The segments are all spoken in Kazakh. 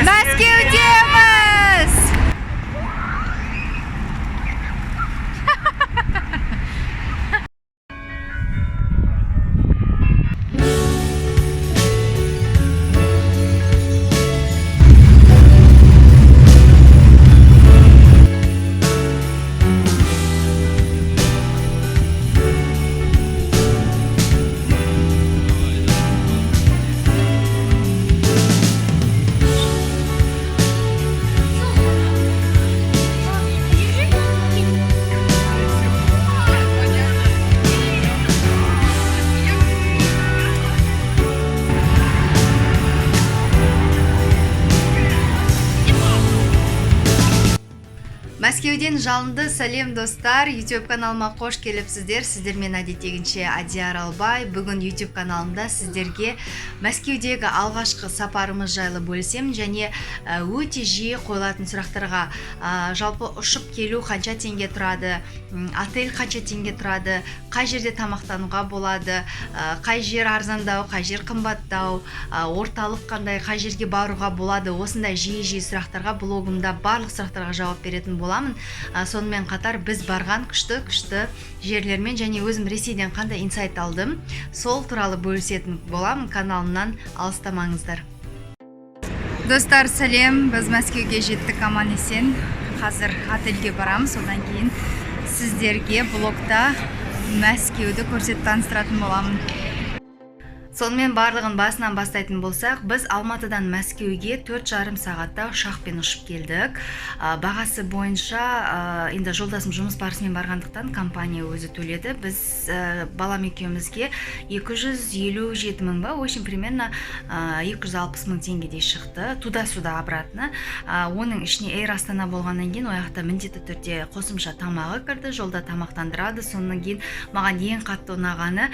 Мәскеудеміз! Мәскеуден жалынды сәлем достар. YouTube каналыма қош келіпсіздер. Сіздермен әдеттегінше Адияр Албай. Бүгін YouTube каналымда сіздерге Мәскеудегі алғашқы сапарымыз жайлы бөлісем және өте жиі қойылатын сұрақтарға жалпы ұшып келу қанша теңге тұрады, отель қанша теңге тұрады, қай жерде тамақтануға болады, қай жер арзандау, қай жер қымбаттау, орталық қандай, қай жерге баруға болады. Осындай жиі сұрақтарға блогымда барлық сұрақтарға жауап беретін боламын. Сонымен қатар біз барған күшті жерлермен және өзім Ресейден қандай инсайт алдым, сол туралы бөлісетін боламын. Каналымнан алыстамаңыздар. Достар, сәлем. Біз Мәскеуге жеттік аман есен. Қазір отельге барамыз. Одан кейін сіздерге блогта Мәскеуді көрсетіп таныстыратын боламын. Сонымен барлығын басынан бастайтын болсақ, біз Алматыдан Мәскеуге 4,5 сағатта ұшақпен ұшып келдік. Бағасы бойынша, енді жолдасым жұмыс барысымен барғандықтан компания өзі төледі. Біз балам екеумізге 257 мың ба, очень примерно 260 мың теңгедей шықты. Туда-сюда обратно. Оның ішіне Air Астана болғаннан кейін ояқта міндетті түрде қосымша тамағы кірді, жолда тамақтандырады. Сонан кейін маған ең қатты ұнағаны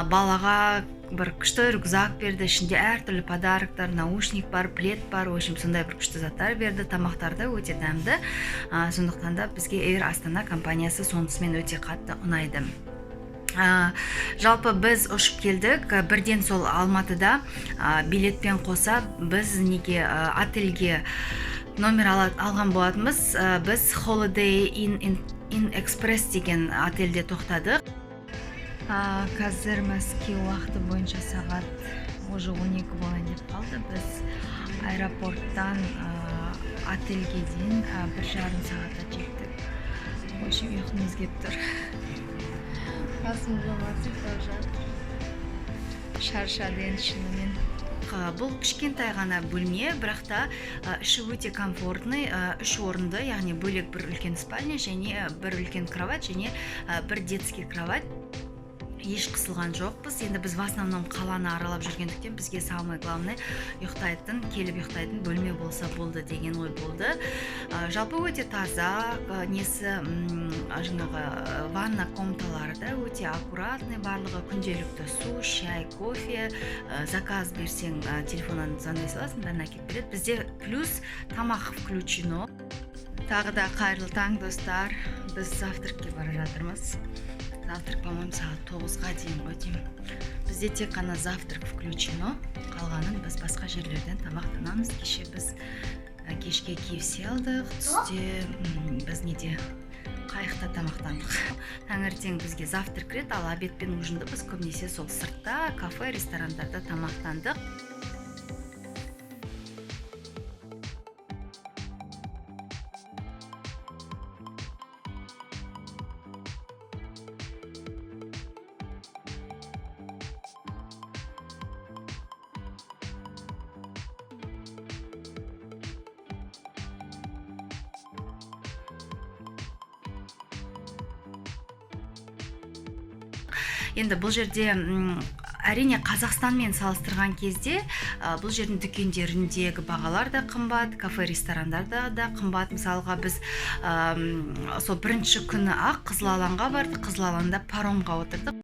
балаға бір күшті рюкзак берді, ішінде әртүрлі подароктар, наушник бар, плед бар, в общем, сондай бір күшті заттар берді. Тамақтарды өте дәмді. Сондықтан да бізге Air Астана компаниясы сонысымен өте қатты ұнайды. Жалпы біз ұшып келдік, бірден сол Алматыда билетпен қоса біз неге отельге номер алған болатынбыз. Біз Holiday Inn Express деген отельде тоқтадық. Қазір Мәскеу уақыты бойынша сағат уже 12 болайын деп қалды. Біз аэропорттан отельге дейін 1,5 сағатта жеттік. Очень ұйқымыз келіп тұр. Қасым жомарт тоже шаршады енді шынымен. Бұл кішкентай ғана бөлме, бірақ та іші өте комфортный, 3 орынды, яғни бөлек бір үлкен спальня және бір үлкен кровать және бір детский кровать. Еш қысылған жоқпыз. Енді біз в основном қаланы аралап жүргендіктен бізге самый главный келіп ұйықтайтын бөлме болса болды деген ой болды. Жалпы өте таза, жаңағы ванна комнаталары да өте аккуратный, барлығы күнделікті су, шай, кофе, заказ берсең телефоннан звондай саласың, бәрін әкеліп береді. Бізде плюс тамақ включено. Тағы да қайырлы таң, достар. Біз завтракке бара жатырмыз. Завтрак, по-моему, сағат 9-ға дейін өтем. Бізде тек қана завтрак включено. Қалғанын біз басқа жерлерден тамақтанамыз. Кеше біз кешке KFC алдық. Түсте біз неде қайықта тамақтандық. Таңертең бізге завтрак кіреді, ал обед пен ужинді біз көбінесе сол сыртта, кафе, ресторандарда тамақтандық. Енді бұл жерде әрине Қазақстанмен салыстырған кезде бұл жердің дүкендеріндегі бағалар да қымбат, кафе, ресторандарда да қымбат. Мысалға біз сол бірінші күні Қызыл Алаңға бардық, Қызыл Алаңда паромға отырдық.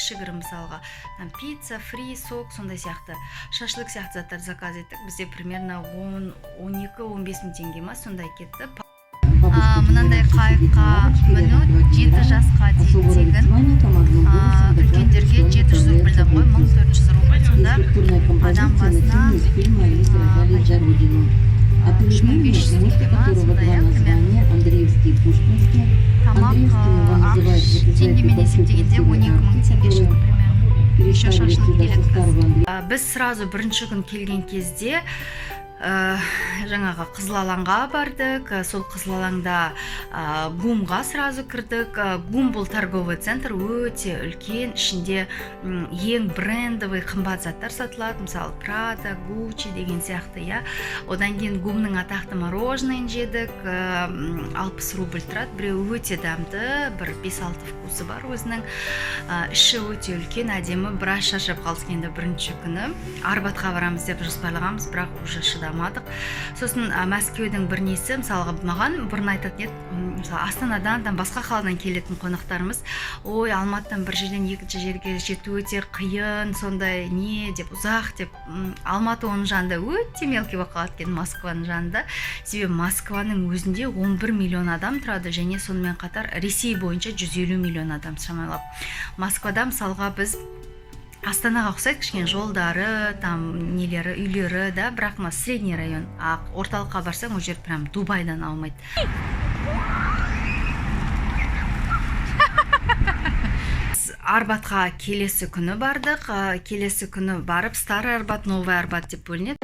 кішігірім мысалға там пицца, фри, сок, сондай сияқты шашлык сияқты заттар заказ еттік. Бізде примерно 12-15 мың теңге ма сондай кетті. Мынандай қайыққа міну 7 жасқа дейін тегін, үлкендерге 700 рубльдан ғой, 1400 рубль. Сонда адам басына 3500 теңге ма, сондай примерно. Тамақ теңгемен есептегенде 12 мың теңге шығады примерно. Еще шашлык келеді. Біз сразу бірінші күн келген кезде жаңағы Қызыл алаңға бардық. Сол Қызыл алаңда ГУМға сразу кірдік. ГУМ бұл торговый центр, өте үлкен, ішінде ең брендовый қымбат заттар сатылады, мысалы Prada, Gucci деген сияқты, я. Одан кейін ГУМның атақты мороженыйын жедік, 60 рубль тұрады. Біреу өте дәмді, бір 5-6 вкусы бар өзінің. Іші өте үлкен, әдемі, біраз шаршап қалдық енді бірінші күні. Арбатқа барамыз деп жоспарлағанбыз, бірақ уже шыдамадық. Сосын Мәскеудің бір несі, мысалға маған бұрын айтатын еді, мысалы Астанадан, басқа қаладан келетін қонақтарымыз, ой, Алматыдан бір жерден екінші жерге жету өте қиын, сондай не деп, ұзақ деп. Алматы оның жанында өте мелкий болып қалады екен Москваның жанында. Себебі Москваның өзінде 11 миллион адам тұрады, және сонымен қатар Ресей бойынша 150 миллион адам шамалап. Москвада мысалға біз Астанаға ұқсайды, кішкене жолдары, там нелері, үйлері, да, бірақ средний район. Орталыққа барсаң, ол жер прям Дубайдан алмайды. Арбатқа келесі күні бардық. Келесі күні барып, Старый Арбат, Новый Арбат деп бөлінеді.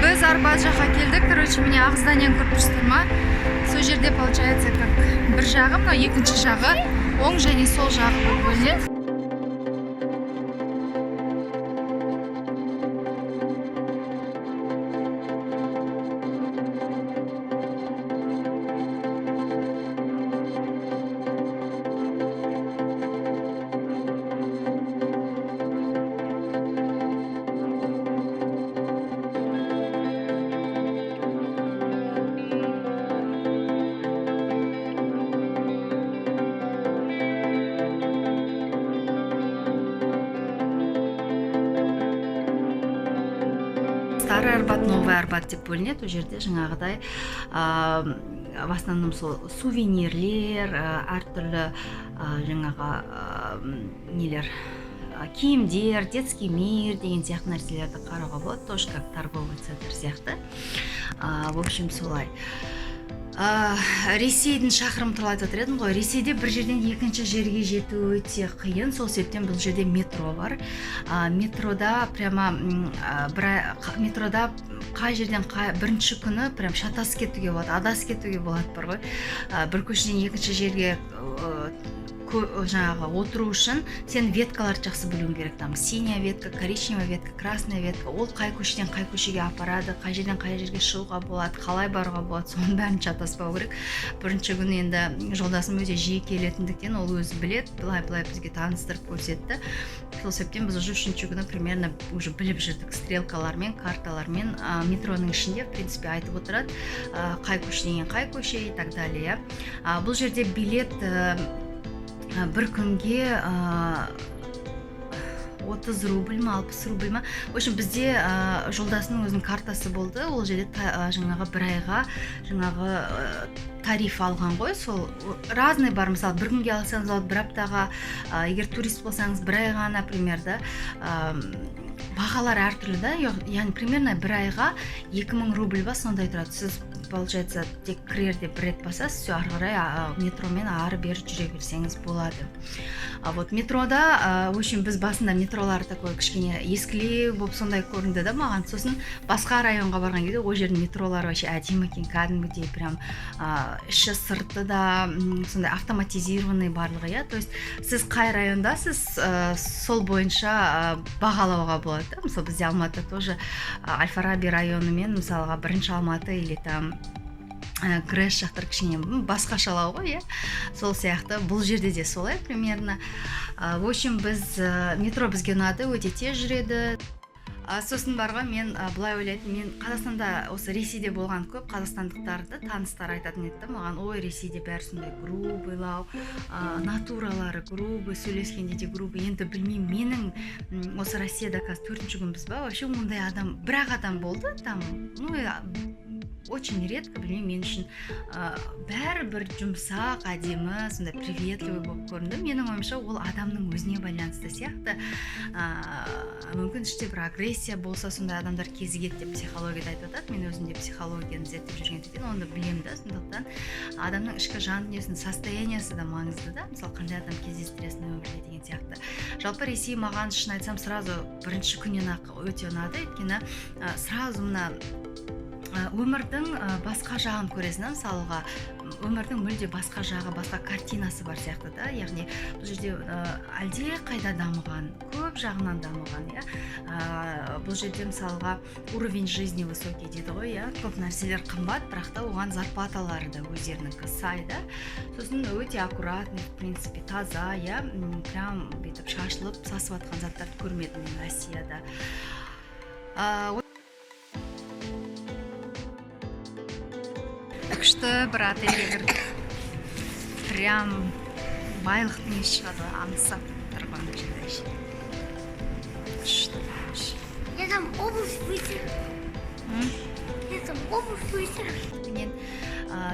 Біз Арбат жаққа келдік. Короче, міне ақ зданиені көріп тұрсыздар ма? Сол жерде получается как бір жағы, мынау екінші жағы, оң және сол жағы болып бөлінеді. Старый Арбат, Новый Арбат деп бөлінеді. Ол жерде жаңағыдай в основном сол сувенирлер, әртүрлі жаңағы нелер, киімдер, детский мир деген сияқты нәрселерді қарауға болады, тоже как торговый центр сияқты. В общем, солай. Ресейдің шақырым туралы айтып едім ғой. Ресейде бір жерден екінші жерге жету өте қиын. Сол себептен бұл жерде метро бар. Метрода прямо метрода қай жерден бірінші күні прям шатасып кетуге болады, адасып кетуге болады бар ғой. Бір көшеден екінші жерге жаңағы отыру үшін сен веткаларды жақсы білуің керек. Там синяя ветка, коричневая ветка, красная ветка. Ол қай көшеден қай көшеге апарады, қай жерден қай жерге шығуға болады, қалай баруға болады, соның бәрін шатаспау керек. Бірінші күні енді жолдасым өте жиі келетіндіктен ол өзі білет, былай бізге таныстырып көрсетті. Сол себептен біз уже үшінші күні примерно уже біліп жүрдік стрелкалармен, карталармен. Метроның ішінде в принципе айтып отырады, қай көшеден қай көше и так далее. Бұл жерде билет бір күнге 30 рубль ма, 60 рубль ма. В общем, бізде жолдасының өзінің картасы болды. Ол жерде жаңағы бір айға жаңағы тариф алған ғой. Сол разный бар. Мысалы, бір күнге алсаңыз, бір аптаға, егер турист болсаңыз, бір айға, например, да, бағалар әртүрлі да. Яғни примерно бір айға 2000 рубль ба сондай тұрады. Сіз получается тек кірерде бір рет басасыз, все ары қарай метромен ары бері жүре берсеңіз болады. Вот метрода, в общем, біз басында метролар такой кішкене ескілеу болып сондай көрінді да маған. Сосын басқа районға барған кезде ол жердің метролары вообще әдемі екен, кәдімгідей прям іші сырты да сондай автоматизированный барлығы, я. То есть сіз қай райондасыз, сол бойынша бағалауға болады. Мысалы бізде Алматы тоже Аль-Фараби районымен, мысалға бірінші Алматы или там Грэш жақтар кішкене басқашалау ғой, иә. Сол сияқты бұл жерде де солай примерно. В общем, метро бізге ұнады, өте тез жүреді. Сосын бар ғой, мен былай ойлайтын, мен Қазақстанда осы Ресейде болған көп қазақстандықтарды таныстар айтатын еді маған, ой, Ресейде бәрі сондай грубыйлау, натуралары грубый, сөйлескенде де грубый. Енді білмеймін, менің осы Россияда қазір 4-ші күнбіз ба, вообще ондай адам, бір-ақ адам болды там, ну очень редко, білмеймін, мен үшін бәрібір жұмсақ, әдемі, сондай приветливый болып көрінді. Менің ойымша ол адамның өзіне байланысты сияқты. Мүмкін іште бір агрессия болса, сондай адамдар кезігеді деп психологияда айтып жатады. Мен өзім де психологияны зерттеп жүргендіктен оны білемін да. Сондықтан адамның ішкі жан дүниесінің состояниясы да маңызды да. Мысалы, қандай адам кездестіресің өмірде деген сияқты. Жалпы Ресей маған, шын айтсам, сразу бірінші күннен-ақ өте ұнады. Өйткені сразу мына өмірдің басқа жағын көресің, мысалға өмірдің мүлде басқа жағы, басқа картинасы бар сияқты да. Яғни бұл жерде әлде қайда дамыған, көп жағынан дамыған, бұл жерде мысалға уровень жизни высокий дейді ғой, көп нәрселер қымбат, бірақ та оған зарплаталары да өздерінікі сай да. Сосын өте аккуратный, в принципе, таза, прям бүйтіп шашылып сасып жатқан заттарды көрмедім мен Россияда. Күшті бір отельге кірдік. Прям байлықтың есі шығады, аңсап тұрған жерде. Күшті. Я там обувь вытер. Мен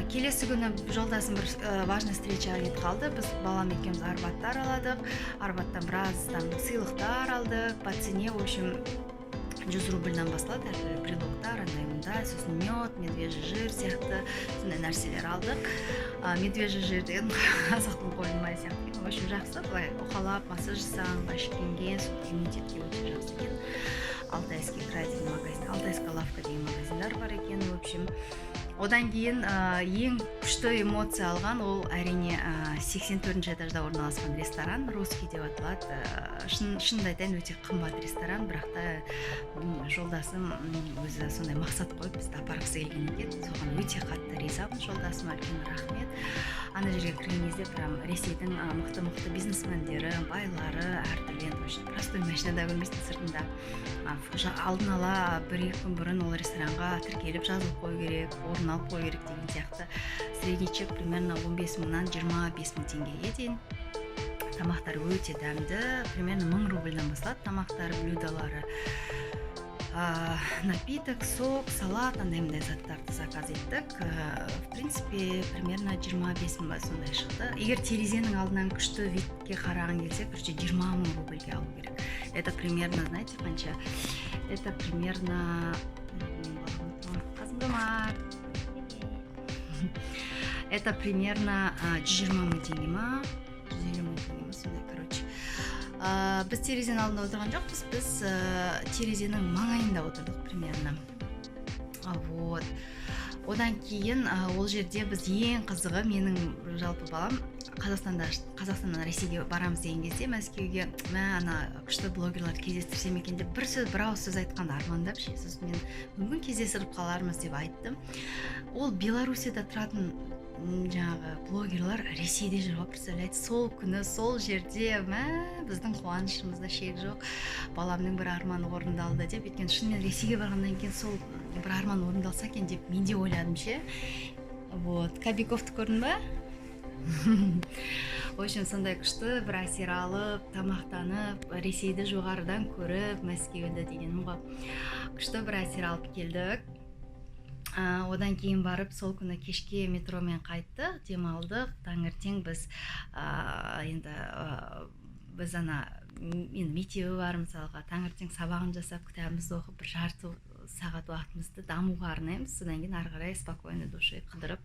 келесі күні жолдасым бір важный встречаға кетіп қалды. Біз балам екеуміз Арбатты араладық. Арбаттан біраз сыйлықтар алдық. По цене, в общем, 100 рубльдан басталады, әртүрлі брелоктар, сосын мед, медвежий жир сияқты сондай нәрселер алдық. Медвежий жир деген қазақтың қойылмай сияқты. В общем, жақсы, былай уқалап, массаж жасаң, башкенген, иммунитетке өте жақсы екен. Алтайский край деген магазин, Алтайская лавка деген магазиндар бар екен. В общем, одан кейін ең күшті эмоция алған ол әрине 84-ші этажда орналасқан ресторан, русский деп аталады. Шынымды айтайын, өте қымбат ресторан, бірақ та жолдасым өзі сондай мақсат қойып бізді апарғысы келген екен. Соған өте қатты ризамын жолдасыма, үлкен рахмет. Ана жерге кірген кезде прям Ресейдің мықты бизнесмендері, байлары, әртүрлі, простой машинада көрмейсің сыртында. Алдын ала 1-2 күн бұрын ол ресторанға тіркеліп жазылып қою керек, орын алып қою керек деген сияқты. Средний чек примерно 15 мыңнан 25 мың теңгеге дейін. Тамақтар өте дәмді, примерно 1000 рубльдан басталады тамақтар, блюдалары. Напиток, сок, салат, андай заттарды заказ еттік. В принципе, примерно 25 мың сондай шықты. Егер терезенің алдынан күшті видке қараған келсе, 20 мың рубльге алу керек. Это примерно, знаете, қанша? Это примерно... Это примерно 120 мың теңге ма? 150 мың теңге ма? Сондай, короче. Біз терезенің алдында отырған жоқпыз, біз терезенің маңайында отырдық примерно. Вот. Одан кейін ол жерде біз ең қызығы, менің жалпы балам Қазақстаннан Ресейге барамыз деген кезде Мәскеуге ана күшті блогерлар кездестірсем екен деп бір ауыз сөз айтқанды армандап, сосын мен мүмкін кездестіріп қалармыз деп айттым. Ол Белоруссияда тұратын жаңағы блогерлар Ресейде жүр, представляете, сол күні сол жерде біздің қуанышымызда шек жоқ. Баламның бір арманы орындалды деп, өйткені шынымен Ресейге барғаннан кейін сол бір арман орындалса екен деп мен де ойладым ше. Вот, Кобяковты көрдің ба? В общем, сондай күшті бір әсер алып, тамақтанып, Ресейді жоғарыдан көріп, Мәскеуді дегенім ғой. Күшті бір әсер алып келдік. Одан кейін барып, сол күні кешке метромен қайттық, демалдық. Таңертең біз мектебі бар, мысалға, таңертең сабағын жасап, кітабымызды оқып, бір жарты сағат уақытымызды дамуға арнаймыз. Содан кейін ары қарай спокойно душой қыдырып,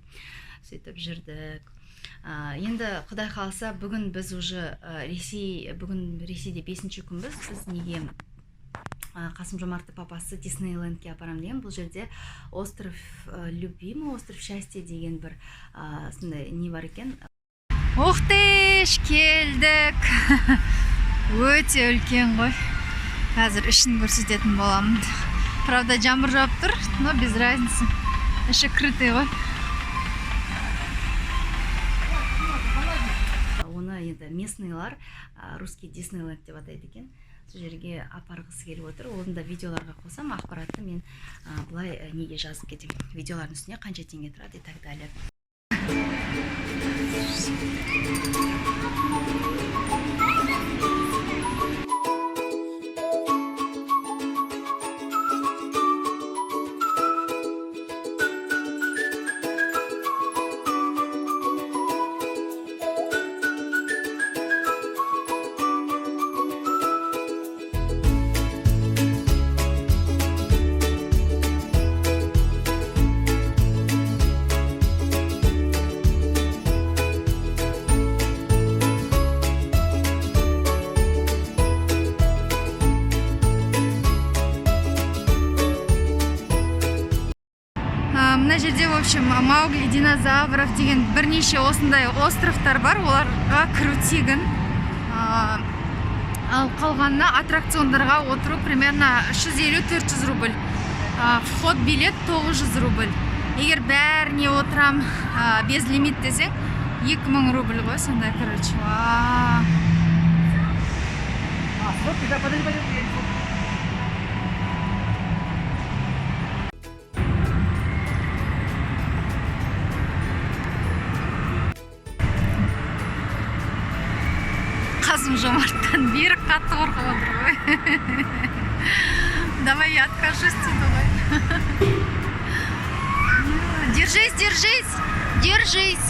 сөйтіп жүрдік. Енді Құдай қаласа, бүгін біз уже Ресейде 5-ші күнбіз. Біз неге Қасым-Жомарттың папасы Диснейлендке апарам деген, бұл жерде остров любимый, остров счастья деген бір сондай не бар екен. Уқтеш, келдік. Өте үлкен ғой. Қазір ішін көрсететін боламын. Правда, жаңбыр жауып тұр, но без разницы. Іші крытый ғой. Оны енді местныйлар русский Диснейленд деп атайды екен. сол жерге апарғысы келіп отыр. Оны да видеоларға қосам, ақпаратты мен былай неге жазып кетемін. Видеолардың үстіне қанша теңге тұрады и так далее. Мына жерде, в общем, Маугли динозавров деген бірнеше осындай островтар бар, оларға кіру тегін. Ал қалғанына аттракциондарға отыру примерно 350-400 рубль. Вход билет 900 рубль. Егер бәріне отырам без лимит десең 2000 рубль ғой, сондай, короче. Қасым-Жомарттан бері қатты қорқып отыр ғой. Давай я откажусь дейді ғой. Держись, держись, держись.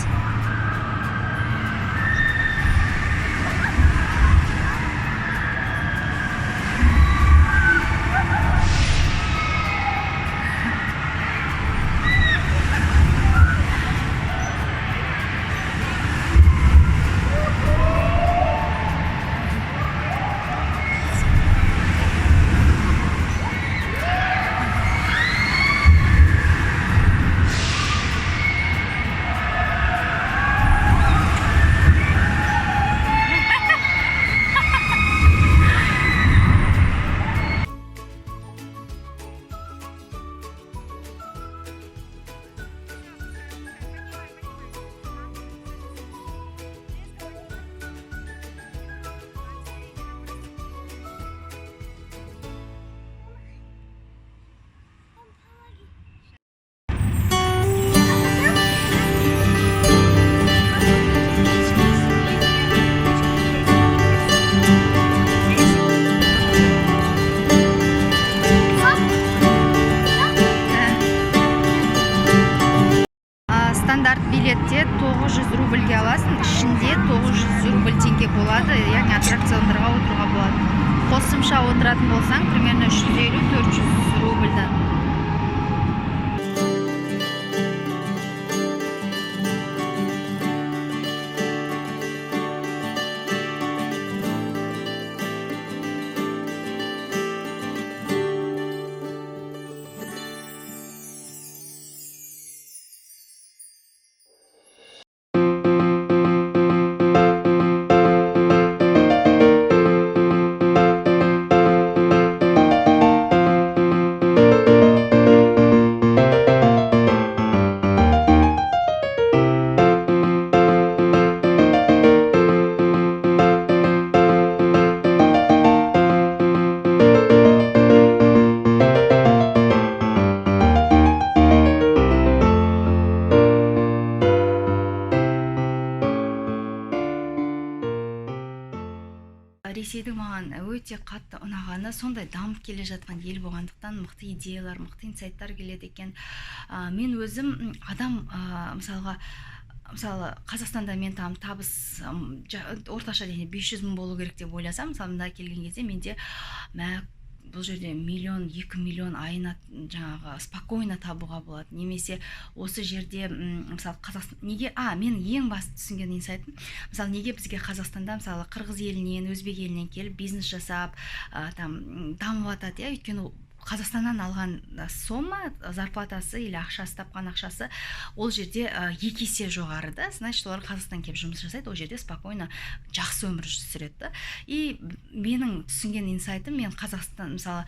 Стандарт билетте 900 рубльге аласың, ішінде 900 рубль теңге болады, яғни аттракциондарға отыруға болады. Қосымша отыратын болсаң, примерно 350-400 рубльдан. Ресейдің маған өте қатты ұнағаны, сондай дамып келе жатқан ел болғандықтан мықты идеялар, мықты инсайттар келеді екен. Мен өзім адам, мысалы Қазақстанда мен табыс орташа дегенде 500 мың болу керек деп ойласам, мысалы мында келген кезде менде бұл жерде 1-2 миллион айына жаңағы спокойно табуға болады. Немесе осы жерде мысалы Қазақстан неге мен ең басты түсінген инсайтым, мысалы неге бізге Қазақстанда мысалы қырғыз елінен, өзбек елінен келіп бизнес жасап, дамып жатады, өйткені Қазақстаннан алған сомма, зарплатасы или ақшасы, тапқан ақшасы ол жерде 2 есе жоғары да. Значит, олар Қазақстан келіп жұмыс жасайды, ол жерде спокойно жақсы өмір сүреді да. И менің түсінген инсайтым, мен Қазақстан, мысалы,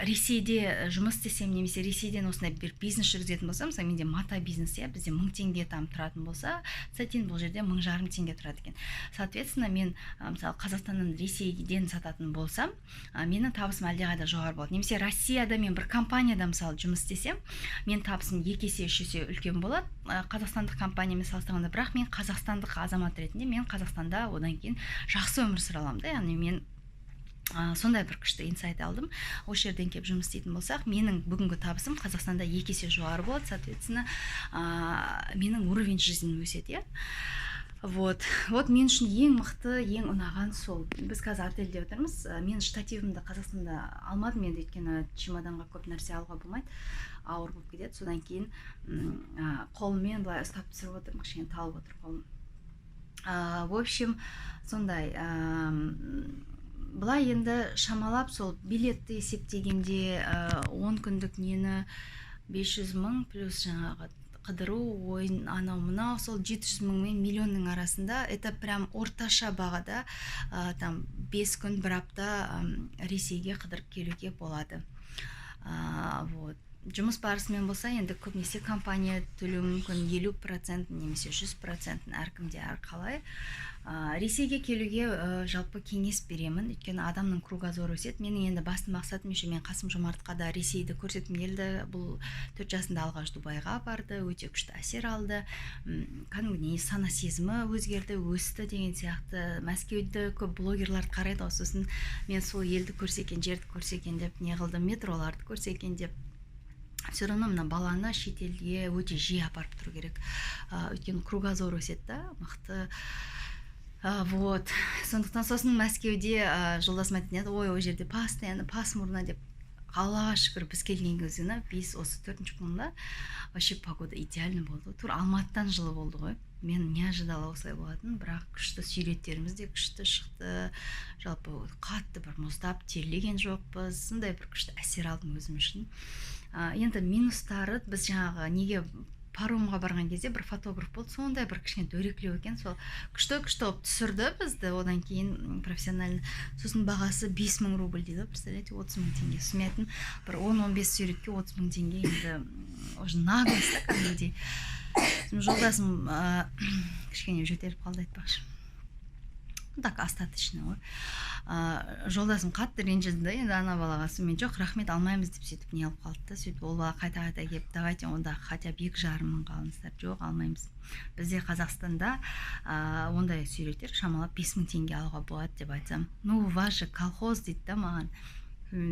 Ресейде жұмыс істесем, немесе Ресейден осындай бір бизнес жүргізетін болсам, мысалы, менде мата бизнес, бізде 1000 теңге там тұратын болса, сәтен бұл жерде 1500 теңге тұрады екен. Соответственно, мен мысалы Қазақстаннан Ресейден сататын болсам, менің табысым әлдеқайда жоғары болады. Немесе Россияда мен бір компанияда мысалы жұмыс істесем, мен табысым 2 есе 3 есе үлкен болады қазақстандық компаниямен салыстырғанда. Бірақ мен қазақстандық азамат ретінде мен Қазақстанда одан кейін жақсы өмір сүре аламын да. Яғни мен сондай бір күшті инсайт алдым. Осы жерден келіп жұмыс істейтін болсақ, менің бүгінгі табысым Қазақстанда 2 есе жоғары болады. Соответственно, менің уровень жизни өседі, Вот мен үшін ең мықты, ең ұнаған сол. Біз қазір отельде отырмыз. Мен штативімді Қазақстанда алмадым енді, өйткені чемоданға көп нәрсе алуға болмайды, ауыр болып кетеді. Содан кейін қолыммен былай ұстап түсіріп отырмын, кішкене талып отыр қолым. В общем, сондай. Былай енді шамалап сол билетті есептегенде 10 күндік нені 500 мың плюс жаңағы қыдыру, ойын, анау мынау, сол 700 мың мен миллионның арасында, это прям орташа бағада там 5 күн, бір апта Ресейге қыдырып келуге болады. Вот. Жұмыс барысымен болса, енді көбінесе компания төлеуі мүмкін 50% немесе 100%, әркімде әрқалай. Ресейге келуге жалпы кеңес беремін, өйткені адамның кругозоры өседі. Менің енді басты мақсатым, мен Қасым Жомартқа да Ресейді көрсеткім келді. Бұл 4 жасында алғаш Дубайға барды, өте күшті әсер алды. Кәдімгідей сана сезімі өзгерді, өсті деген сияқты. Мәскеуді көп блогерлар қарайды, сосын мен сол елді көрсекен, жерді көрсекен деп, не қылдым, метроларды көрсекен деп. Все равно мына баланы шетелге өте жиі апарып тұру керек. Өйткені кругозор өседі да, мықты. Вот. Сондықтан сосын Мәскеуде жолдасым айтты, ой, ол жерде постоянно пасмурно деп. Аллаға шүкір, біз келген кезіне 4-ші күнде вообще погода идеально болды. Тур Алматыдан жылы болды ғой. Мен не ожидала осылай болатын, бірақ күшті суреттеріміз де күшті шықты. Жалпы қатты бір мұздап терлеген жоқпыз. Сондай бір күшті әсер алдым өзім үшін. Енді минустары, біз жаңағы неге паромға барған кезде бір фотограф болды, сондай бір кішкене дөреклеу екен, сол күшті олып түсірді бізді, одан кейін профессионально. Сосын бағасы 5000 рубль дейді, представляете, 30 мың теңге. Сметін бір 10-15 суретке 30 мың теңге, енді уже наглость, кәдімгідей. Жолдасым кішкене жөтеліп қалды айтпақшы. Так, остаточно ғой. Жолдасым қатты ренжіді, енді ана балаға, мен жоқ, рахмет, алмаймыз деп сөйтіп не алып қалды. Сөйтіп ол бала қайта-қайта келіп, давайте онда хотя бы 2,5 мың қалыңыздар. Жоқ, алмаймыз. Бізде Қазақстанда ондай суреттер шамалап 5000 теңге алуға болады деп айтсам. Ну, у вас же колхоз дейді да маған.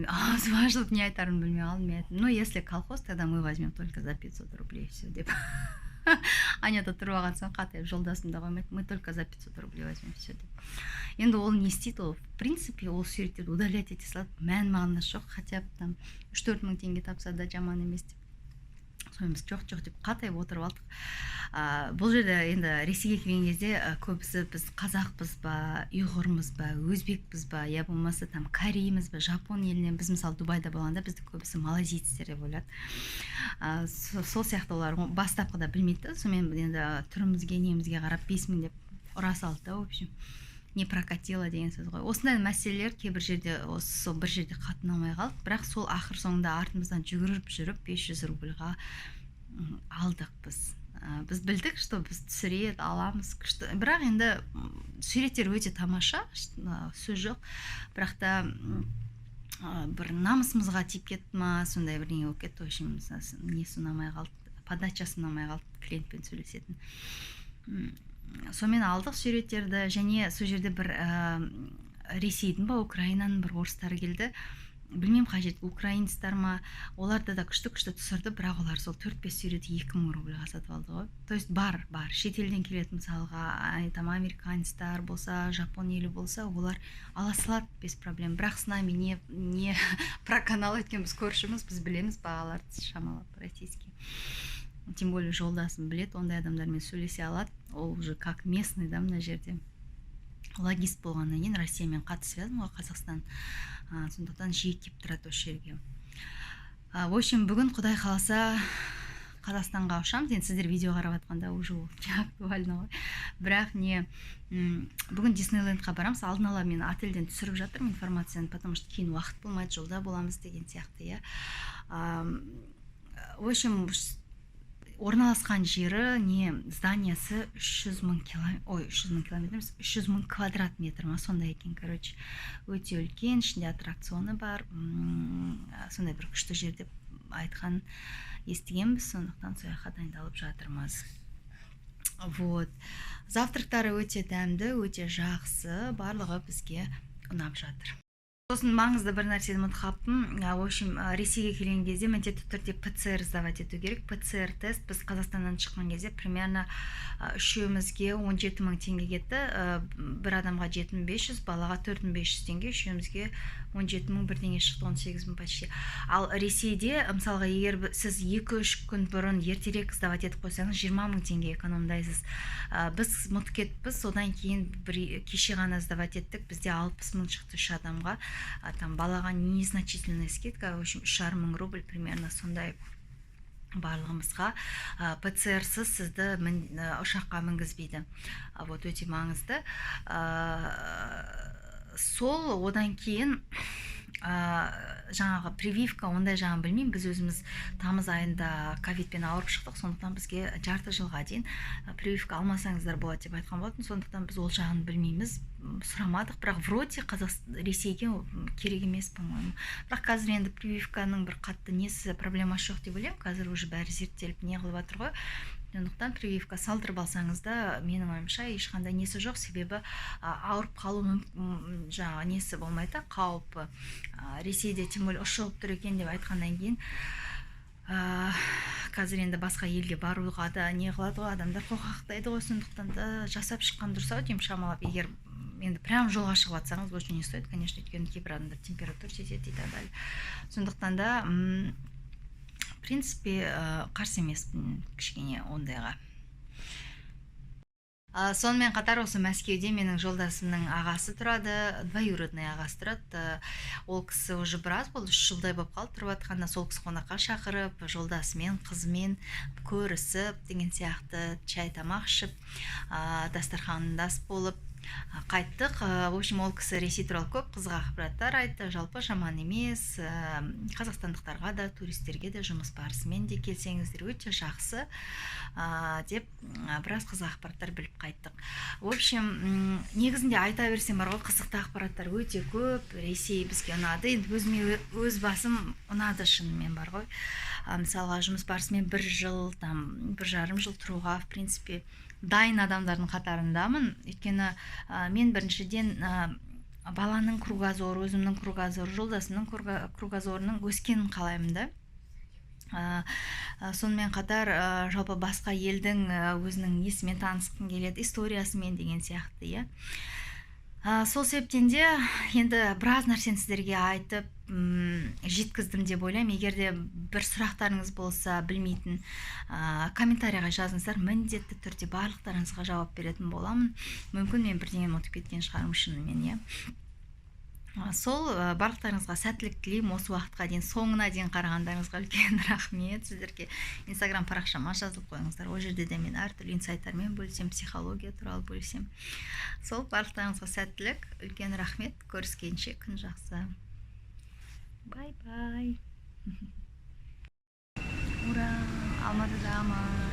Аз важылып не айтарын білмей қалдым. Мен айтым, ну, если колхоз, тогда мы возьмем только за 500 рублей, все деп. Аня-то тұрып алған соң қатайып, жолдасым да қоймайды, мы только за 500 рублей возьмем, все деп. Енді ол не істейді, ол в принципе ол суреттерді удалять ете салады, мән мағынасы жоқ, хотя бы там 3-4 мың теңге тапса да жаман емес деп. Соңымыз жоқ деп қатайып отырып алдық. Бұл жерде енді Ресейге келген кезде көбісі біз қазақпыз ба, ұйғырмыз ба, өзбекпіз ба, я болмаса там корейміз ба, Жапон елінен. Біз мысалы Дубайда болғанда бізді көбісі малазийцтер деп ойлады. Сол сияқты олар бастапқыда білмейді. Сонымен енді түрімізге, немізге қарап 5000 деп ұра салды да, в общем. Не прокатило деген сөз ғой. Осындай мәселелер кейбір жерде, сол бір жерде қатынамай қалды, бірақ сол ақыр соңында артымыздан жүгіріп жүріп 500 рубльға алдық біз. Біз білдік, что біз түсірет, аламыз күшті. Бірақ енді суреттер өте тамаша, сөз жоқ. Бірақ та бір намысымызға тиіп кетті ма, сондай бір не болып кетті. В общем, несі ұнамай қалды, подачасы ұнамай қалды, клиентпен сөйлесетін. Сонымен алдық суреттерді, және сол жерде бір Ресейдің ба, Украинаның бір орыстары келді. Білмем қажет, украинецтар ма, оларды да күшті түсірді, бірақ олар сол 4-5 суреті 2000 рубльға сатып алды ғой. То есть бар, шетелден келетін мысалға, там американецтар болса, Жапон елі болса, олар ала салады без проблем. Бірақ с нами не про канал өткен, біз көршіміз, біз білеміз бағаларды шамалап российский. Тем более жолдасым білет, ондай адамдармен сөйлесе алады, ол уже как местный да мына жерде. логист болғаннан кейін Россиямен қатты связан ғой Қазақстан. Сондықтан жиі келіп тұрады осы жерге. В общем, бүгін Құдай қаласа Қазақстанға ұшамыз. Енді сіздер видео қарап жатқанда уже ол актуально ғой. Бірақ бүгін Диснейлендқа барамыз. Алдын ала мен отельден түсіріп жатырмын информацияны, потому что кейін уақыт болмайды, жолда боламыз деген сияқты, В общем, орналасқан жері зданиясы 300 мың километр емес, 300 мың квадрат метр ма, сондай екен, короче. Өте үлкен, ішінде аттракционы бар. Сондай бір күшті жер деп айтқан естігенбіз, сондықтан сол жаққа дайындалып жатырмыз. Вот. Завтрактары өте дәмді, өте жақсы, барлығы бізге ұнап жатыр. Сосын маңызды бір нәрсені ұмытып қалыппын. В общем, Ресейге келген кезде міндетті түрде ПЦР сдавать ету керек. ПЦР тест біз Қазақстаннан шыққан кезде примерно үшеумізге 17 мың теңге кетті. Бір адамға 7500, балаға 4500 теңге, үшеумізге 17 мың бірдеңе шықты, 18 мың почти. Ал Ресейде, мысалға, егер сіз 2-3 күн бұрын ертерек сдавать етіп қойсаңыз, 20 мың теңге экономдайсыз. Біз ұмытып кетіппіз, одан кейін кеше ғана сдавать еттік, бізде 60 мың шықты 3 адамға. Там балаға незначительная скидка, в общем, 3,5 мың рубль примерно сондай барлығымызға. ПЦР-сыз сізді ұшаққа мінгізбейді. Вот, өте маңызды. Сол, одан кейін жаңағы прививка, ондай жағын білмеймін. Біз өзіміз тамыз айында ковидпен ауырып шықтық, сондықтан бізге жарты жылға дейін прививка алмасаңыздар болады деп айтқан болатын. Сондықтан біз ол жағын білмейміз, сұрамадық. Бірақ вроде Ресейге керек емес, по-моему. Бірақ қазір енді прививканың бір қатты несі проблемасы жоқ деп ойлаймын. Қазір уже бәрі зерттеліп не қылып жатыр ғой. Сондықтан прививка салдырып алсаңыз да, менің ойымша ешқандай несі жоқ, себебі ауырып қалу жаңағы несі болмайды, қауіпі. Ресейде тем более ұшығып тұр екен деп айтқаннан кейін қазір енді басқа елге баруға да не қылады ғой, адамдар қорқақтайды ғой, сондықтан да жасап шыққан дұрыс ау деймін, шамалап. Егер енді прям жолға шығып жатсаңыз, лучше не стоит, конечно, өйткені кейбір адамдар температура жетеді и так далее. Сондықтан да в принципе, қарсы емеспін кішкене ондайға. Сонымен қатар осы Мәскеуде менің жолдасымның ағасы тұрады, двоюродный ағасы тұрады. Ол кісі уже біраз болды, 3 жылдай болып қалды тұрып жатқанда, сол кісі қонаққа шақырып, жолдасымен, қызымен көрісіп, деген сияқты чай тамақ ішіп, дастархандас болып қайттық. В общем, ол кісі Ресей туралы көп қызық ақпараттар айтты, жалпы жаман емес, қазақстандықтарға да, туристерге де жұмыс барысымен де келсеңіздер өте жақсы деп біраз қызық ақпараттар біліп қайттық. В общем, негізінде айта берсем бар ғой, қызықты ақпараттар өте көп. Ресей бізге ұнады, енді өзіме өз басым ұнады шынымен бар ғой. Мысалға, жұмыс барысымен 1 жыл, 1,5 жыл тұруға, в принципе, дайын адамдардың қатарындамын. Өйткені мен біріншіден баланың кругозоры, өзімнің кругозоры, жолдасымның кругозорының өскенін қалаймын да. Сонымен қатар жалпы басқа елдің өзінің несімен танысқым келеді, историясымен деген сияқты. Сол себептен де енді біраз нәрсені сіздерге айтып жеткіздім деп ойлаймын. Егерде бір сұрақтарыңыз болса, білмейтін, комментарияға жазыңыздар, міндетті түрде барлықтарыңызға жауап беретін боламын. Мүмкін мен бірдеңе ұмытып кеткен шығармын шынымен. Сол барлықтарыңызға сәттілік тілеймін. Осы уақытқа дейін, соңына дейін қарағандарыңызға үлкен рахмет. Сіздерге Инстаграм парақшама жазылып қойыңыздар. Ол жерде де мен әртүрлі инсайттармен бөлісем, психология туралы бөлісем. Сол барлықтарыңызға сәттілік, үлкен рахмет. Көріскенше, күн жақсы. Бай-бай. Ура, Алматыдамын.